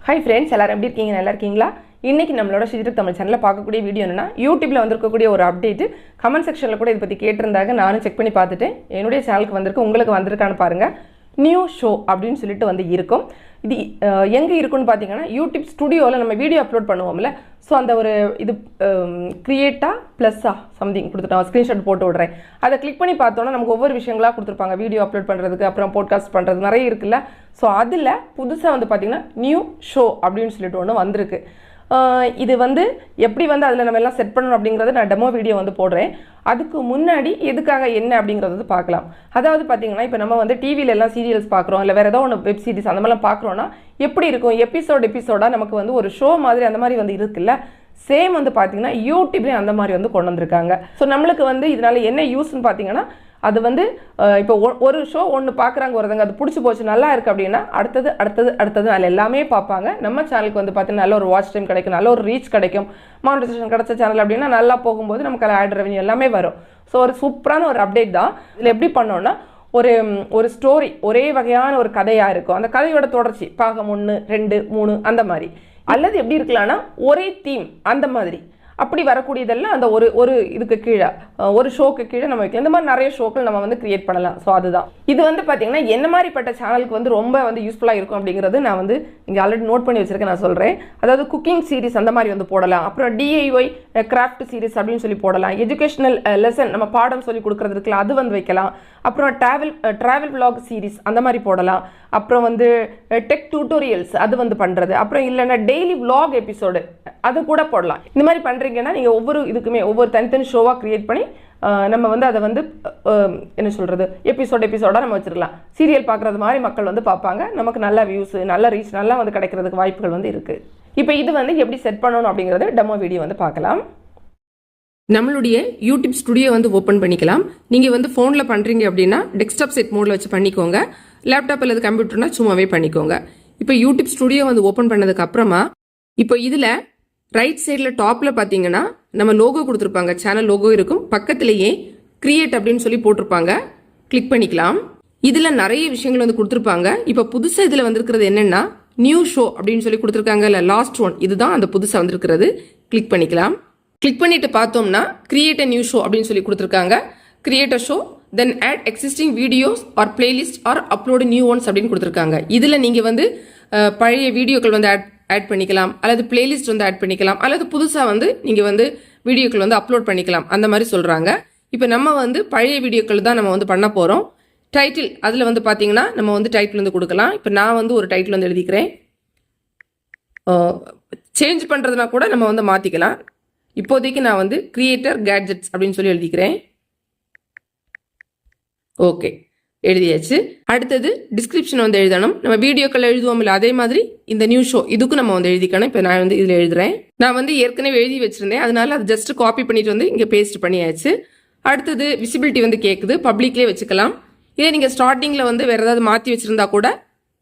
Hi friends, எல்லாரும் எப்படி இருக்கீங்க? நல்லா இருக்கீங்களா? இன்றைக்கி நம்மளோட ஸ்ரீஜித் தமிழ் சேனலில் பார்க்கக்கூடிய வீடியோ என்னன்னா, யூடியூப்பில் வந்திருக்கக்கூடிய ஒரு அப்டேட்டு. கமெண்ட் செக்ஷனில் கூட இதை பற்றி கேட்டிருந்தாங்க. நானும் செக் பண்ணி பார்த்துட்டேன். என்னுடைய சேனலுக்கு வந்திருக்கு, உங்களுக்கு வந்திருக்கான்னு பாருங்கள். நியூ ஷோ அப்படின்னு சொல்லிட்டு வந்து இருக்கும். இது எங்கே இருக்குன்னு பார்த்தீங்கன்னா, யூடியூப் ஸ்டுடியோவில் நம்ம வீடியோ அப்லோட் பண்ணுவோம்ல, ஸோ அந்த ஒரு இது க்ரியேட்டா ப்ளஸ்ஸா சம்திங் கொடுத்துட்டோம். ஸ்க்ரீன்ஷாட் போட்டு விட்றேன். அதை கிளிக் பண்ணி பார்த்தோன்னா நமக்கு ஒவ்வொரு விஷயங்களாக கொடுத்துருப்பாங்க. வீடியோ அப்லோட் பண்ணுறதுக்கு, அப்புறம் போட்காஸ்ட் பண்ணுறது நிறைய இருக்குல்ல. ஸோ அதில் புதுசாக வந்து பார்த்திங்கன்னா நியூ ஷோ அப்படின்னு சொல்லிட்டு ஒன்று வந்திருக்கு. இது வந்து எப்படி வந்து அதில் நம்ம எல்லாம் செட் பண்ணணும் அப்படிங்கிறத நான் டெமோ வீடியோ வந்து போடுறேன். அதுக்கு முன்னாடி எதுக்காக என்ன அப்படிங்கிறது பார்க்கலாம். அதாவது பார்த்தீங்கன்னா, இப்போ நம்ம வந்து டிவியில எல்லாம் சீரியல்ஸ் பார்க்குறோம், இல்லை வேறு ஏதோ ஒன்று வெப் சீரிஸ் அந்த மாதிரிலாம் பார்க்குறோன்னா எப்படி இருக்கும், எபிசோடாக நமக்கு வந்து ஒரு ஷோ மாதிரி அந்த மாதிரி வந்து இருக்குல்ல. சேம் வந்து பார்த்தீங்கன்னா யூடியூப்லேயும் அந்த மாதிரி வந்து கொண்டு வந்திருக்காங்க. ஸோ நம்மளுக்கு வந்து இதனால என்ன யூஸ்ன்னு பார்த்தீங்கன்னா, அது வந்து இப்போ ஒரு ஷோ ஒன்று பார்க்குறாங்க ஒருத்தங்க, அது பிடிச்சி போச்சு நல்லா இருக்குது அப்படின்னா அடுத்தது அதில் எல்லாமே பார்ப்பாங்க. நம்ம சேனலுக்கு வந்து பார்த்தீங்கன்னா நல்ல ஒரு வாட்ச் டைம் கிடைக்கும், நல்ல ஒரு ரீச் கிடைக்கும். மானிட்டைசேஷன் கிடைச்ச சேனல் அப்படின்னா நல்லா போகும்போது நமக்கு அதில் ஆட் ரெவன்யூ எல்லாமே வரும். ஸோ ஒரு சூப்பரான ஒரு அப்டேட் தான். இதில் எப்படி பண்ணோன்னா, ஒரு ஸ்டோரி ஒரே வகையான ஒரு கதையாக இருக்கும். அந்த கதையோட தொடர்ச்சி பாகம் 1, 2, 3 அந்த மாதிரி. அல்லது எப்படி இருக்கலாம்னா ஒரே தீம் அந்த மாதிரி அப்படி வரக்கூடியதெல்லாம் அந்த ஒரு இதுக்கு கீழே ஒரு ஷோக்கு கீழே நம்ம வைக்கலாம். இந்த மாதிரி நிறைய ஷோக்கள் நம்ம வந்து கிரியேட் பண்ணலாம். ஸோ அதுதான் இது வந்து பார்த்தீங்கன்னா என்ன மாதிரிப்பட்ட சேனலுக்கு வந்து ரொம்ப வந்து யூஸ்ஃபுல்லாக இருக்கும் அப்படிங்கிறது நான் வந்து இங்கே ஆல்ரெடி நோட் பண்ணி வச்சிருக்கேன். நான் சொல்கிறேன். அதாவது குக்கிங் சீரிஸ் அந்த மாதிரி வந்து போடலாம். அப்புறம் டிஐஒய் கிராஃப்ட் சீரிஸ் அப்படின்னு சொல்லி போடலாம். எஜுகேஷனல் லெசன் நம்ம பாடம் சொல்லி கொடுக்குறதுக்குலாம் அது வந்து வைக்கலாம். அப்புறம் ட்ராவல் விலாக் சீரிஸ் அந்த மாதிரி போடலாம். அப்புறம் வந்து டெக் டியூட்டோரியல்ஸ் அது வந்து பண்ணுறது. அப்புறம் இல்லைன்னா டெய்லி விலாக் எபிசோடு அது கூட போடலாம். இந்த மாதிரி பண்ணுறீங்கன்னா நீங்கள் ஒவ்வொரு இதுக்குமே ஒவ்வொரு தனித்தனி ஷோவாக க்ரியேட் பண்ணி நம்ம வந்து அதை வந்து என்ன சொல்கிறது எபிசோடாக நம்ம வச்சுருக்கலாம். சீரியல் பார்க்குறது மாதிரி மக்கள் வந்து பார்ப்பாங்க. நமக்கு நல்ல வியூஸு, நல்ல ரீச் நல்லா வந்து கிடைக்கிறதுக்கு வாய்ப்புகள் வந்து இருக்குது. இப்போ இது வந்து எப்படி செட் பண்ணணும் அப்படிங்கிறது டெமோ வீடியோ வந்து பார்க்கலாம். நம்மளுடைய யூடியூப் ஸ்டுடியோ வந்து ஓப்பன் பண்ணிக்கலாம். நீங்கள் வந்து ஃபோனில் பண்ணுறீங்க அப்படின்னா டெஸ்க்டாப் செட் மோடில் வச்சு பண்ணிக்கோங்க. லேப்டாப் அல்லது கம்ப்யூட்டர்னா சும்மாவே பண்ணிக்கோங்க. இப்போ யூடியூப் ஸ்டுடியோ வந்து ஓப்பன் பண்ணதுக்கு அப்புறமா இப்போ இதில் ரைட் சைடில் டாப்பில் பார்த்தீங்கன்னா நம்ம லோகோ கொடுத்துருப்பாங்க. சேனல் லோகோ இருக்கும். பக்கத்திலேயே கிரியேட் அப்படின்னு சொல்லி போட்டிருப்பாங்க. கிளிக் பண்ணிக்கலாம். இதில் நிறைய விஷயங்கள் வந்து கொடுத்துருப்பாங்க. இப்போ புதுசாக இதில் வந்திருக்கிறது என்னென்னா நியூ ஷோ அப்படின்னு சொல்லி கொடுத்துருக்காங்க. இல்லை லாஸ்ட் ஒன் இதுதான் அந்த புதுசாக வந்திருக்கிறது. கிளிக் பண்ணிக்கலாம். கிளிக் பண்ணிட்டு பார்த்தோம்னா கிரியேட் அ நியூ ஷோ அப்படின்னு சொல்லி கொடுத்துருக்காங்க. Create a show then add existing videos or playlist or upload new ones அப்படின்னு கொடுத்துருக்காங்க. இதில் நீங்கள் வந்து பழைய வீடியோக்கள் வந்து ஆட் பண்ணிக்கலாம், அல்லது பிளேலிஸ்ட் வந்து ஆட் பண்ணிக்கலாம், அல்லது புதுசாக வந்து நீங்கள் வந்து வீடியோக்கள் வந்து அப்லோட் பண்ணிக்கலாம். அந்த மாதிரி சொல்கிறாங்க. இப்போ நம்ம வந்து பழைய வீடியோக்கள் தான் நம்ம வந்து பண்ண போகிறோம். டைட்டில் அதில் வந்து பார்த்தீங்கன்னா நம்ம வந்து டைட்டில் வந்து கொடுக்கலாம். இப்போ நான் வந்து ஒரு டைட்டில் வந்து எழுதிக்கிறேன். சேஞ்ச் பண்ணுறதுனா கூட நம்ம வந்து மாற்றிக்கலாம். இப்போதைக்கு நான் வந்து கிரியேட்டர் கேட்ஜெட்ஸ் அப்படின்னு சொல்லி எழுதிக்கிறேன். ஓகே, எழுதியாச்சு. அடுத்தது டிஸ்கிரிப்ஷன் வந்து எழுதணும். நம்ம வீடியோக்கள் எழுதுவோம் இல்லை, அதே மாதிரி இந்த நியூ ஷோ இதுக்கும் நம்ம வந்து எழுதிக்கணும். இப்போ நான் வந்து இதில் எழுதுறேன். நான் வந்து ஏற்கனவே எழுதி வச்சிருந்தேன், அதனால அது ஜஸ்ட் காப்பி பண்ணிட்டு வந்து இங்கே பேஸ்ட் பண்ணியாச்சு. அடுத்தது விசிபிலிட்டி வந்து கேட்குது, பப்ளிக்லேயே வச்சுக்கலாம். இதே நீங்கள் ஸ்டார்டிங்கில் வந்து வேறு ஏதாவது மாற்றி வச்சுருந்தா கூட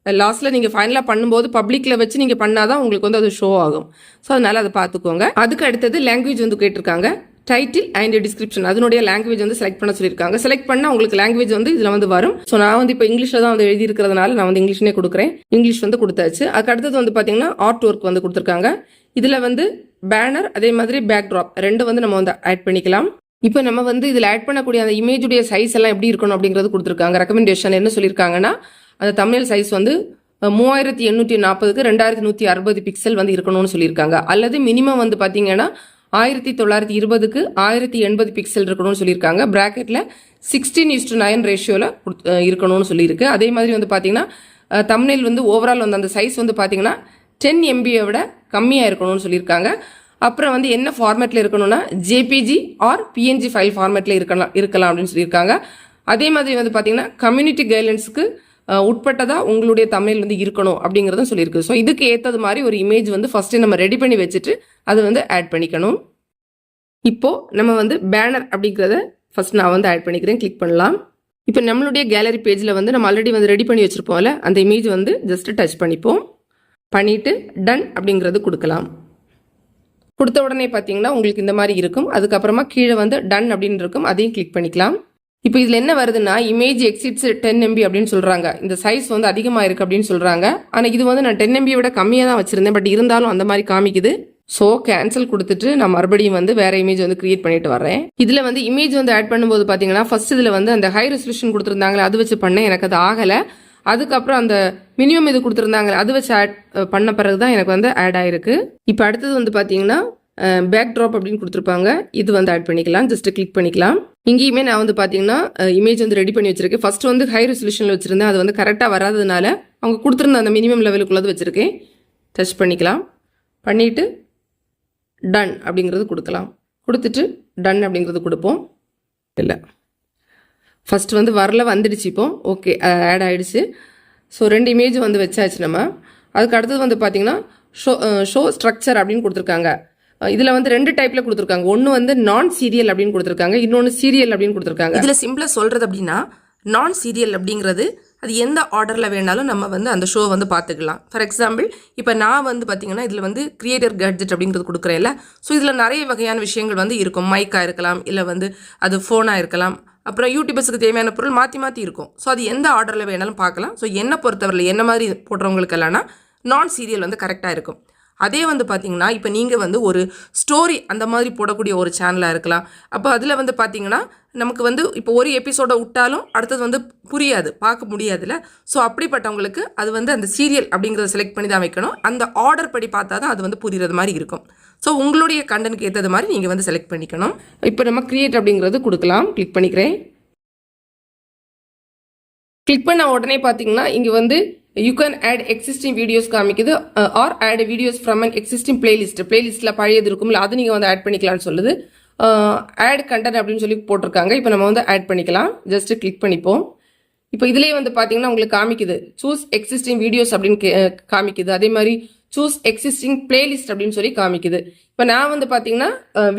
லாஸ்ட்டில் நீங்கள் ஃபைனலாக பண்ணும்போது பப்ளிக்கில் வச்சு நீங்கள் பண்ணாதான் உங்களுக்கு வந்து அது ஷோ ஆகும். ஸோ அதனால் அதை பார்த்துக்கோங்க. அதுக்கு அடுத்தது லாங்குவேஜ் வந்து கேட்டிருக்காங்க. டைட்டில் அண்ட் டிஸ்கிரிப்ஷன் அதனுடைய லாங்குவேஜ் வந்து செலக்ட் பண்ண சொல்லியிருக்காங்க. செலக்ட் பண்ணால் உங்களுக்கு லாங்குவேஜ் வந்து இதில் வந்து வரும். ஸோ நான் வந்து இப்போ இங்கிலீஷில் தான் வந்து எழுதி இருக்கிறதுனால நான் வந்து இங்கிலீஷ்னே கொடுக்குறேன். இங்கிலீஷ் வந்து கொடுத்தாச்சு. அதுக்கு அடுத்தது வந்து பார்த்தீங்கன்னா ஆர்ட் ஒர்க் வந்து கொடுத்துருக்காங்க. இதில் வந்து பேனர் அதே மாதிரி பேக்ட்ராப் ரெண்டு வந்து நம்ம வந்து ஆட் பண்ணிக்கலாம். இப்போ நம்ம வந்து இதில் ஆட் பண்ணக்கூடிய அந்த இமேஜுடைய சைஸ் எல்லாம் எப்படி இருக்கணும் அப்படிங்கிறது கொடுத்துருக்காங்க. ரெக்கமெண்டேஷன் என்ன சொல்லியிருக்காங்கன்னா, அந்த தம்ப்நெயில் சைஸ் வந்து 3840க்கு 2160 பிக்சல் வந்து இருக்கணும்னு சொல்லியிருக்காங்க. அல்லது மினிமம் வந்து பார்த்தீங்கன்னா 1920க்கு 1080 பிக்சல் இருக்கணும்னு சொல்லியிருக்காங்க. பிராக்கெட்டில் 16:9 ரேஷியோவில் இருக்கணும்னு சொல்லியிருக்கு. அதே மாதிரி வந்து பார்த்தீங்கன்னா தம்ப்நெயில் வந்து ஓவரால் வந்து அந்த சைஸ் வந்து பார்த்தீங்கன்னா 10 MBயை விட கம்மியாக இருக்கணும்னு சொல்லியிருக்காங்க. அப்புறம் வந்து என்ன ஃபார்மேட்டில் இருக்கணும்னா ஜேபிஜி ஆர் பிஎன்ஜி ஃபைல் ஃபார்மேட்டில் இருக்கலாம் அப்படின்னு சொல்லியிருக்காங்க. அதே மாதிரி வந்து பார்த்தீங்கன்னா கம்யூனிட்டி கைட்லைன்ஸுக்கு உட்பட்டதாக உங்களுடைய தமிழ் வந்து இருக்கணும் அப்படிங்கிறதும் சொல்லியிருக்கு. ஸோ இதுக்கு ஏற்றது மாதிரி ஒரு இமேஜ் வந்து ஃபஸ்ட்டு நம்ம ரெடி பண்ணி வச்சுட்டு அதை வந்து ஆட் பண்ணிக்கணும். இப்போது நம்ம வந்து பேனர் அப்படிங்கிறத ஃபஸ்ட் நான் வந்து ஆட் பண்ணிக்கிறேன். கிளிக் பண்ணலாம். இப்போ நம்மளுடைய கேலரி பேஜில் வந்து நம்ம ஆல்ரெடி வந்து ரெடி பண்ணி வச்சுருப்போம்ல, அந்த இமேஜ் வந்து ஜஸ்ட்டு டச் பண்ணிப்போம். பண்ணிவிட்டு டன் அப்படிங்கிறது கொடுக்கலாம். கொடுத்த உடனே பார்த்தீங்கன்னா உங்களுக்கு இந்த மாதிரி இருக்கும். அதுக்கப்புறமா கீழே வந்து டன் அப்படின்னு இருக்கும், அதையும் கிளிக் பண்ணிக்கலாம். இப்போ இதில் என்ன வருதுன்னா இமேஜ் எக்ஸிட்ஸ் 10 MB அப்படின்னு சொல்கிறாங்க. இந்த சைஸ் வந்து அதிகமாக இருக்குது அப்படின்னு சொல்கிறாங்க. ஆனால் இது வந்து நான் 10 MB விட கம்மியாக தான் வச்சுருந்தேன். பட் இருந்தாலும் அந்த மாதிரி காமிக்குது. ஸோ கேன்சல் கொடுத்துட்டு நான் மறுபடியும் வந்து வேறு இமேஜ் வந்து கிரியேட் பண்ணிட்டு வரேன். இதில் வந்து இமேஜ் வந்து ஆட் பண்ணும்போது பார்த்தீங்கன்னா ஃபர்ஸ்ட் இதில் வந்து அந்த ஹை ரெசல்யூஷன் கொடுத்துருந்தாங்களே அது வச்சு பண்ணேன், எனக்கு அது ஆகலை. அதுக்கப்புறம் அந்த மினிமம் இது கொடுத்துருந்தாங்களே அது வச்சு ஆட் பண்ண பிறகு தான் எனக்கு வந்து ஆட் ஆயிருக்கு. இப்போ அடுத்தது வந்து பார்த்தீங்கன்னா பேக் ட்ராப் அப்படின்னு கொடுத்துருப்பாங்க, இது வந்து ஆட் பண்ணிக்கலாம். ஜஸ்ட் கிளிக் பண்ணிக்கலாம். இங்கேயுமே நான் வந்து பார்த்தீங்கன்னா இமேஜ் வந்து ரெடி பண்ணி வச்சிருக்கேன். ஃபர்ஸ்ட் வந்து ஹை ரெசல்யூஷனில் வச்சிருந்தேன், அது வந்து கரெக்டாக வராததுனால அவங்க கொடுத்துருந்த அந்த மினிமம் லெவலுக்குள்ளது வச்சிருக்கேன். டச் பண்ணிக்கலாம். பண்ணிட்டு டன் அப்படிங்கிறது கொடுக்கலாம். கொடுத்துட்டு டன் அப்படிங்கிறது கொடுப்போம். இல்லை ஃபஸ்ட் வந்து வரல, வந்துடுச்சு. இப்போ ஓகே ஆட் ஆகிடுச்சு. ஸோ 2 இமேஜ் வந்து வச்சாச்சு நம்ம. அதுக்கு அடுத்தது வந்து பார்த்தீங்கன்னா ஷோ ஸ்ட்ரக்சர் அப்படின்னு கொடுத்துருக்காங்க. இதில் வந்து 2 டைப்பில் கொடுத்துருக்காங்க. ஒன்று வந்து நான் சீரியல் அப்படின்னு கொடுத்துருக்காங்க, இன்னொன்று சீரியல் அப்படின்னு கொடுத்துருக்காங்க. இதில் சிம்பிளாக சொல்கிறது அப்படின்னா நான் சீரியல் அப்படிங்கிறது அது எந்த ஆர்டரில் வேணாலும் நம்ம வந்து அந்த ஷோ வந்து பார்த்துக்கலாம். ஃபார் எக்ஸாம்பிள் இப்போ நான் வந்து பார்த்தீங்கன்னா இதில் வந்து கிரியேட்டர் கேட்ஜெட் அப்படிங்கிறது கொடுக்குறேன்ல. ஸோ இதில் நிறைய வகையான விஷயங்கள் வந்து இருக்கும். மைக்காக இருக்கலாம், இல்லை வந்து அது ஃபோனாக இருக்கலாம், அப்புறம் யூடியூபர்ஸுக்கு தேவையான பொருள் மாற்றி மாற்றி இருக்கும். ஸோ அது எந்த ஆர்டரில் வேணாலும் பார்க்கலாம். ஸோ என்னை பொறுத்தவரையில் என்ன மாதிரி போடுறவங்களுக்கு இல்லைனா நான் சீரியல் வந்து கரெக்டாக இருக்கும். அதே வந்து பார்த்தீங்கன்னா இப்போ நீங்கள் வந்து ஒரு ஸ்டோரி அந்த மாதிரி போடக்கூடிய ஒரு சேனலாக இருக்கலாம். அப்போ அதில் வந்து பார்த்தீங்கன்னா நமக்கு வந்து இப்போ ஒரு எபிசோடை விட்டாலும் அடுத்தது வந்து புரியாது, பார்க்க முடியாதுல்ல. ஸோ அப்படிப்பட்டவங்களுக்கு அது வந்து அந்த சீரியல் அப்படிங்கிறத செலக்ட் பண்ணி தான் வைக்கணும். அந்த ஆர்டர் படி பார்த்தா தான் அது வந்து புரிகிறது மாதிரி இருக்கும். ஸோ உங்களுடைய கண்டென்ட்க்கு ஏற்றது மாதிரி நீங்கள் வந்து செலக்ட் பண்ணிக்கணும். இப்போ நம்ம கிரியேட் அப்படிங்கிறது கொடுக்கலாம். கிளிக் பண்ணிக்கிறேன். கிளிக் பண்ண உடனே பார்த்தீங்கன்னா இங்கே வந்து you can add existing videos காமிக்குது, or add videos from an existing பிளேலிஸ்ட்டில் பழையது இருக்கும்ல அது நீங்கள் வந்து ஆட் பண்ணிக்கலாம்னு சொல்லுது. ஆட் கண்டென்ட் அப்படின்னு சொல்லி போட்டிருக்காங்க. இப்போ நம்ம வந்து ஆட் பண்ணிக்கலாம். ஜஸ்ட் கிளிக் பண்ணிப்போம். இப்போ இதுலேயே வந்து பார்த்தீங்கன்னா உங்களுக்கு காமிக்குது சூஸ் எக்ஸிஸ்டிங் வீடியோஸ் அப்படின்னு காமிக்குது. அதே மாதிரி சூஸ் எக்ஸிஸ்டிங் பிளேலிஸ்ட் அப்படின்னு சொல்லி காமிக்குது. இப்போ நான் வந்து பார்த்தீங்கன்னா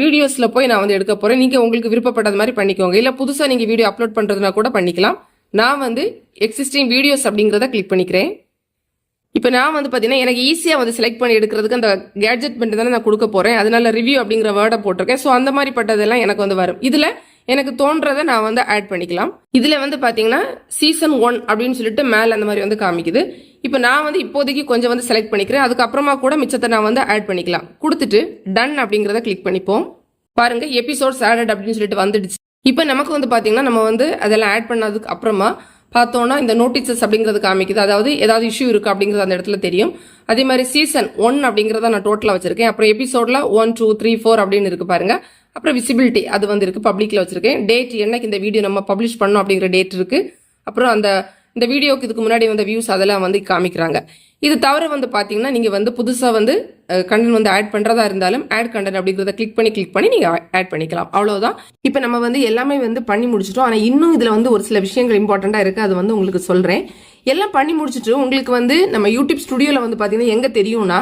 வீடியோஸில் போய் நான் வந்து எடுக்க போகிறேன். நீங்கள் உங்களுக்கு விருப்பப்பட்டது மாதிரி பண்ணிக்கோங்க. இல்லை புதுசாக நீங்கள் வீடியோ அப்லோட் பண்ணுறதுனா கூட பண்ணிக்கலாம். நான் வந்து எக்ஸிஸ்டிங் வீடியோஸ் அப்படிங்கிறத கிளிக் பண்ணிக்கிறேன். இப்போ நான் வந்து பார்த்தீங்கன்னா எனக்கு ஈஸியாக வந்து செலக்ட் பண்ணி எடுக்கிறதுக்கு அந்த கேட்ஜெட் பண்ணிட்டு தானே நான் கொடுக்க போகிறேன். அதனால ரிவ்யூ அப்படிங்கிற வேர்டை போட்டிருக்கேன். ஸோ அந்த மாதிரி பட்டதெல்லாம் எனக்கு வந்து வரும். இதில் எனக்கு தோன்றதை நான் வந்து ஆட் பண்ணிக்கலாம். இதில் வந்து பார்த்தீங்கன்னா சீசன் 1 அப்படின்னு சொல்லிட்டு மேலே அந்த மாதிரி வந்து காமிக்குது. இப்போ நான் வந்து இப்போதைக்கு கொஞ்சம் வந்து செலக்ட் பண்ணிக்கிறேன். அதுக்கப்புறமா கூட மிச்சத்தை நான் வந்து ஆட் பண்ணிக்கலாம். கொடுத்துட்டு டன் அப்படிங்கிறத கிளிக் பண்ணிப்போம். பாருங்கள் எபிசோட்ஸ் ஆடட் அப்படின்னு சொல்லிட்டு வந்துடுச்சு. இப்போ நமக்கு வந்து பார்த்தீங்கன்னா நம்ம வந்து அதெல்லாம் ஆட் பண்ணதுக்கு அப்புறமா பார்த்தோன்னா இந்த நோட்டீசஸ் அப்படிங்கிறது காமிக்குது. அதாவது ஏதாவது இஷ்யூ இருக்குது அப்படிங்கிறது அந்த இடத்துல தெரியும். அதே மாதிரி சீசன் 1 அப்படிங்கிறத நான் டோட்டலாக வச்சிருக்கேன். அப்புறம் எபிசோடில் 1, 2, 3, 4 அப்படின்னு இருக்கு பாருங்க. அப்புறம் விசிபிலிட்டி அது வந்து இருக்கு, பப்ளிக்ல வச்சிருக்கேன். டேட் என்னைக்கு இந்த வீடியோ நம்ம பப்ளிஷ் பண்ணோம் அப்படிங்கிற டேட் இருக்கு. அப்புறம் இந்த வீடியோக்கு இதுக்கு முன்னாடி வந்த வியூஸ் அதெல்லாம் வந்து காமிக்கிறாங்க. இது தவிர வந்து பார்த்தீங்கன்னா நீங்கள் வந்து புதுசாக வந்து கண்டென்ட் வந்து ஆட் பண்ணுறதா இருந்தாலும் ஆட் கண்டென்ட் அப்படிங்கிறத கிளிக் பண்ணி நீங்கள் ஆட் பண்ணிக்கலாம். அவ்வளோதான். இப்போ நம்ம வந்து எல்லாமே வந்து பண்ணி முடிச்சிட்டோம். ஆனால் இன்னும் இதில் வந்து ஒரு சில விஷயங்கள் இம்பார்ட்டண்ட்டாக இருக்குது. அது வந்து உங்களுக்கு சொல்கிறேன். எல்லாம் பண்ணி முடிச்சுட்டு உங்களுக்கு வந்து நம்ம யூடியூப் ஸ்டுடியோவில் வந்து பார்த்தீங்கன்னா எங்கே தெரியும்னா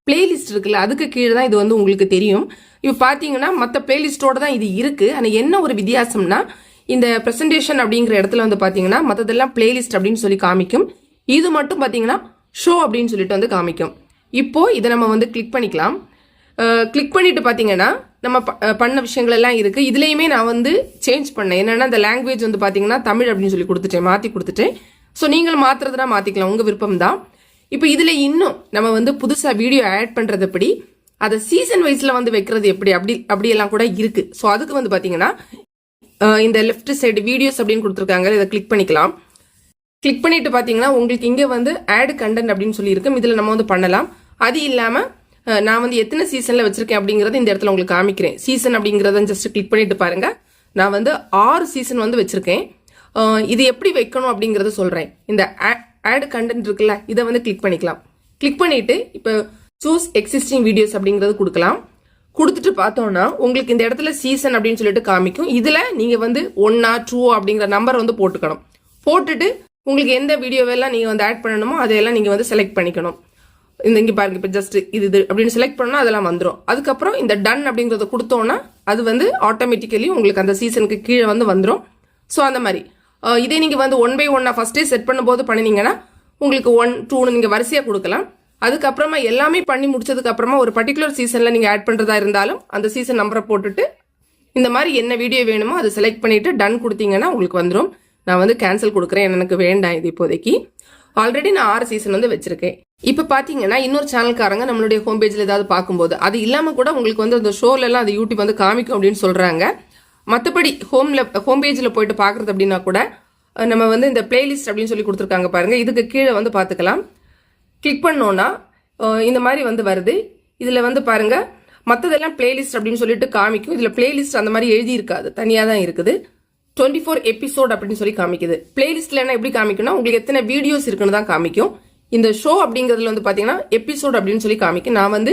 பிளேலிஸ்ட் இருக்குல்ல, அதுக்கு கீழே தான் இது வந்து உங்களுக்கு தெரியும். இப்போ பார்த்தீங்கன்னா மற்ற பிளேலிஸ்டோட தான் இது இருக்குது. ஆனால் என்ன ஒரு வித்தியாசம்னா இந்த ப்ரெசன்டேஷன் அப்படிங்கிற இடத்துல வந்து பார்த்தீங்கன்னா மற்றதெல்லாம் பிளேலிஸ்ட் அப்படின்னு சொல்லி காமிக்கும். இது மட்டும் பார்த்தீங்கன்னா ஷோ அப்படின்னு சொல்லிட்டு வந்து காமிக்கும். இப்போ இதை நம்ம வந்து கிளிக் பண்ணிக்கலாம். கிளிக் பண்ணிட்டு பார்த்தீங்கன்னா நம்ம பண்ண விஷயங்கள் எல்லாம் இருக்கு. இதுலேயுமே நான் வந்து சேஞ்ச் பண்ணேன். என்னன்னா இந்த லாங்குவேஜ் வந்து பார்த்தீங்கன்னா தமிழ் அப்படின்னு சொல்லி கொடுத்துட்டேன், மாற்றி கொடுத்துட்டேன். ஸோ நீங்கள் மாற்றுறதுனா மாற்றிக்கலாம், உங்கள் விருப்பம் தான். இப்போ இதில் இன்னும் நம்ம வந்து புதுசாக வீடியோ ஆட் பண்ணுறது எப்படி, அதை சீசன் வைஸில் வந்து வைக்கிறது எப்படி அப்படியெல்லாம் கூட இருக்கு. ஸோ அதுக்கு வந்து பார்த்தீங்கன்னா இந்த லெஃப்ட் சைடு வீடியோஸ் அப்படின்னு கொடுத்துருக்காங்க, இதை கிளிக் பண்ணிக்கலாம். கிளிக் பண்ணிட்டு பார்த்தீங்கன்னா உங்களுக்கு இங்கே வந்து ஆட் கண்டென்ட் அப்படின்னு சொல்லி இருக்கும். இதில் நம்ம வந்து பண்ணலாம். அது இல்லாமல் நான் வந்து எத்தனை சீசனில் வச்சிருக்கேன் அப்படிங்கிறத இந்த இடத்துல உங்களுக்கு காமிக்கிறேன். சீசன் அப்படிங்கிறத ஜஸ்ட் கிளிக் பண்ணிட்டு பாருங்க. நான் வந்து 6 சீசன் வந்து வச்சிருக்கேன். இது எப்படி வைக்கணும் அப்படிங்கிறத சொல்கிறேன். இந்த ஆட் கண்டென்ட் இருக்குல்ல, இதை வந்து கிளிக் பண்ணிக்கலாம். கிளிக் பண்ணிட்டு இப்போ சூஸ் எக்ஸிஸ்டிங் வீடியோஸ் அப்படிங்கிறது கொடுக்கலாம். கொடுத்துட்டு பார்த்தோம்னா உங்களுக்கு இந்த இடத்துல சீசன் அப்படின்னு சொல்லிட்டு காமிக்கும். இதில் நீங்கள் வந்து 1 or 2 அப்படிங்கிற நம்பர் வந்து போட்டுக்கணும். போட்டுட்டு உங்களுக்கு எந்த வீடியோவெல்லாம் நீங்கள் வந்து ஆட் பண்ணணுமோ அதையெல்லாம் நீங்கள் வந்து செலக்ட் பண்ணிக்கணும். இங்கே பாருங்க, இப்போ ஜஸ்ட் இது அப்படின்னு செலக்ட் பண்ணால் அதெல்லாம் வந்துடும். அதுக்கப்புறம் இந்த டன் அப்படிங்கிறத கொடுத்தோன்னா அது வந்து ஆட்டோமேட்டிக்கலி உங்களுக்கு அந்த சீசனுக்கு கீழே வந்து வந்துடும். ஸோ அந்த மாதிரி இதே நீங்கள் வந்து 1 by 1 ஃபர்ஸ்டே செட் பண்ணும்போது பண்ணினீங்கன்னா உங்களுக்கு 1, 2 நீங்கள் வரிசையாக கொடுக்கலாம். அதுக்கப்புறமா எல்லாமே பண்ணி முடிச்சதுக்கு அப்புறமா ஒரு பர்டிகுலர் சீசனில் நீங்கள் ஆட் பண்ணுறதா இருந்தாலும் அந்த சீசன் நம்பரை போட்டுட்டு இந்த மாதிரி என்ன வீடியோ வேணுமோ அதை செலக்ட் பண்ணிவிட்டு டன் கொடுத்தீங்கன்னா உங்களுக்கு வந்துடும். நான் வந்து கேன்சல் கொடுக்குறேன், எனக்கு வேண்டாம் இது இப்போதைக்கு. ஆல்ரெடி நான் 6 சீசன் வந்து வச்சிருக்கேன். இப்போ பார்த்தீங்கன்னா இன்னொரு சேனல்காரங்க நம்மளுடைய ஹோம் பேஜில் ஏதாவது பார்க்கும்போது அது இல்லாமல் கூட உங்களுக்கு வந்து அந்த ஷோலெல்லாம் அது யூடியூப் வந்து காமிக்கும் அப்படின்னு சொல்கிறாங்க. மற்றபடி ஹோம் பேஜில் போயிட்டு பார்க்குறது அப்படின்னா கூட நம்ம வந்து இந்த பிளேலிஸ்ட் அப்படின்னு சொல்லி கொடுத்துருக்காங்க பாருங்கள். இதுக்கு கீழே வந்து பார்த்துக்கலாம். கிளிக் பண்ணோன்னா இந்த மாதிரி வந்து வருது. இதில் வந்து பாருங்கள், மற்றதெல்லாம் பிளேலிஸ்ட் அப்படின்னு சொல்லிட்டு காமிக்கும். இதில் பிளேலிஸ்ட் அந்த மாதிரி எழுதி இருக்காது, தனியாக தான் இருக்குது. 24 எபிசோட் அப்படின்னு சொல்லி காமிக்குது. பிளேலிஸ்ட்ல என்ன எப்படி காமிக்கும்னா உங்களுக்கு எத்தனை வீடியோஸ் இருக்குன்னு தான் காமிக்கும். இந்த ஷோ அப்படிங்கிறதுல வந்து பார்த்தீங்கன்னா எபிசோட் அப்படின்னு சொல்லி காமிக்கும். நான் வந்து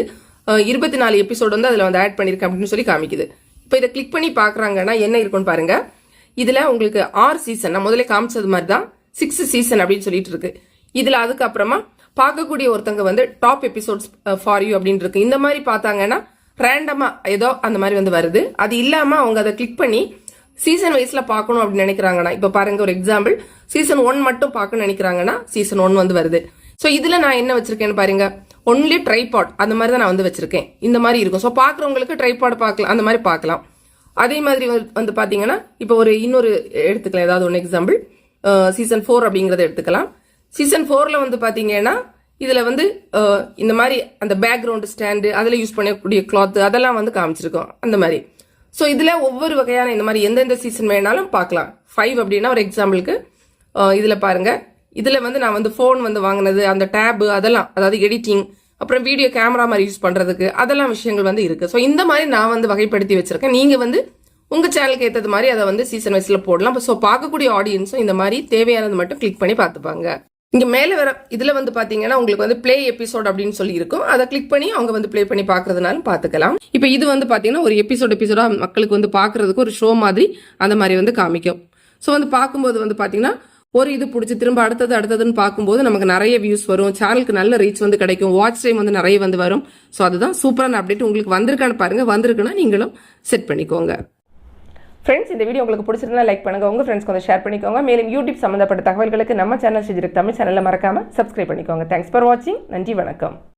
24 எபிசோட் வந்து அதில் வந்து ஆட் பண்ணியிருக்கேன் அப்படின்னு சொல்லி காமிக்குது. இப்போ இதை கிளிக் பண்ணி பார்க்குறாங்கன்னா என்ன இருக்குன்னு பாருங்க. இதில் உங்களுக்கு 6 சீசன், நான் முதல்ல காமிச்சது மாதிரி தான் 6 சீசன் அப்படின்னு சொல்லிட்டு இருக்கு. இதில் அதுக்கப்புறமா பார்க்கக்கூடிய ஒருத்தங்க வந்து டாப் எபிசோட்ஸ் ஃபார் யூ அப்படின்னு இருக்கு. இந்த மாதிரி பார்த்தாங்கன்னா ரேண்டமா ஏதோ அந்த மாதிரி வந்து வருது. அது இல்லாம அவங்க அதை கிளிக் பண்ணி சீசன் வைஸ்ல பார்க்கணும் அப்படின்னு நினைக்கிறாங்கன்னா, இப்போ பாருங்க ஒரு எக்ஸாம்பிள், சீசன் 1 மட்டும் பார்க்கணும்னு நினைக்கிறாங்கன்னா சீசன் 1 வந்து வருது. ஸோ இதுல நான் என்ன வச்சிருக்கேன்னு பாருங்க, ஒன்லி ட்ரைபாட் அந்த மாதிரி தான் நான் வந்து வச்சிருக்கேன். இந்த மாதிரி இருக்கும். ஸோ பார்க்குறவங்களுக்கு ட்ரைபாட் பார்க்கலாம், அந்த மாதிரி பார்க்கலாம். அதே மாதிரி வந்து பாத்தீங்கன்னா இப்போ இன்னொரு எடுத்துக்கலாம், ஏதாவது ஒன்று எக்ஸாம்பிள் சீசன் 4 அப்படிங்கறத எடுத்துக்கலாம். சீசன் 4ல வந்து பாத்தீங்கன்னா இதுல வந்து இந்த மாதிரி அந்த பேக்ரவுண்ட் ஸ்டாண்டு அதில் யூஸ் பண்ணக்கூடிய கிளாத் அதெல்லாம் வந்து காமிச்சிருக்கோம் அந்த மாதிரி. ஸோ இதுல ஒவ்வொரு வகையான இந்த மாதிரி எந்தெந்த சீசன் வேணாலும் பார்க்கலாம். 5 அப்படின்னா ஒரு எக்ஸாம்பிளுக்கு இதுல பாருங்க, இதுல வந்து நான் வந்து ஃபோன் வந்து வாங்கினது, அந்த டேப் அதெல்லாம், அதாவது எடிட்டிங், அப்புறம் வீடியோ கேமரா மாதிரி யூஸ் பண்றதுக்கு அதெல்லாம் விஷயங்கள் வந்து இருக்கு. ஸோ இந்த மாதிரி நான் வந்து வகைப்படுத்தி வச்சிருக்கேன். நீங்க வந்து உங்க சேனலுக்கு ஏற்றது மாதிரி அதை வந்து சீசன் வைஸ்ல போடலாம். ஸோ பார்க்கக்கூடிய ஆடியன்ஸும் இந்த மாதிரி தேவையானது மட்டும் கிளிக் பண்ணி பார்த்துப்பாங்க. இங்க மேல வர இதுல வந்து பாத்தீங்கன்னா உங்களுக்கு வந்து பிளே எபிசோட் அப்படின்னு சொல்லி இருக்கும். அதை கிளிக் பண்ணி அவங்க வந்து பிளே பண்ணி பாக்குறதுனாலும் பாத்துக்கலாம். இப்போ இது வந்து பாத்தீங்கன்னா ஒரு எபிசோடா மக்களுக்கு வந்து பாக்குறதுக்கு ஒரு ஷோ மாதிரி அந்த மாதிரி வந்து காமிக்கும். ஸோ வந்து பார்க்கும்போது வந்து பாத்தீங்கன்னா ஒரு இது பிடிச்சி திரும்ப அடுத்ததுன்னு பார்க்கும்போது நமக்கு நிறைய வியூஸ் வரும், சேனலுக்கு நல்ல ரீச் வந்து கிடைக்கும், வாட்ச் டைம் வந்து நிறைய வந்து வரும். ஸோ அதுதான் சூப்பரான அப்டேட். உங்களுக்கு வந்திருக்கான்னு பாருங்க, வந்திருக்குன்னா நீங்களும் செட் பண்ணிக்கோங்க. ஃப்ரெண்ட்ஸ், இந்த வீடியோ உங்களுக்கு பிடிச்சிருந்தா லைக் பண்ணுங்க, உங்க ஃப்ரெண்ட்ஸ்க்கு வந்து ஷேர் பண்ணிக்கோங்க. மேலும் யூடியூப் சம்பந்தப்பட்ட தகவல்களுக்கு நம்ம சேனல் ஸ்ரீஜித் தமிழ் சேனலை மறக்காம சப்ஸ்கிரைப் பண்ணிக்கோங்க. தேங்க்ஸ் ஃபார் வாட்சிங். நன்றி, வணக்கம்.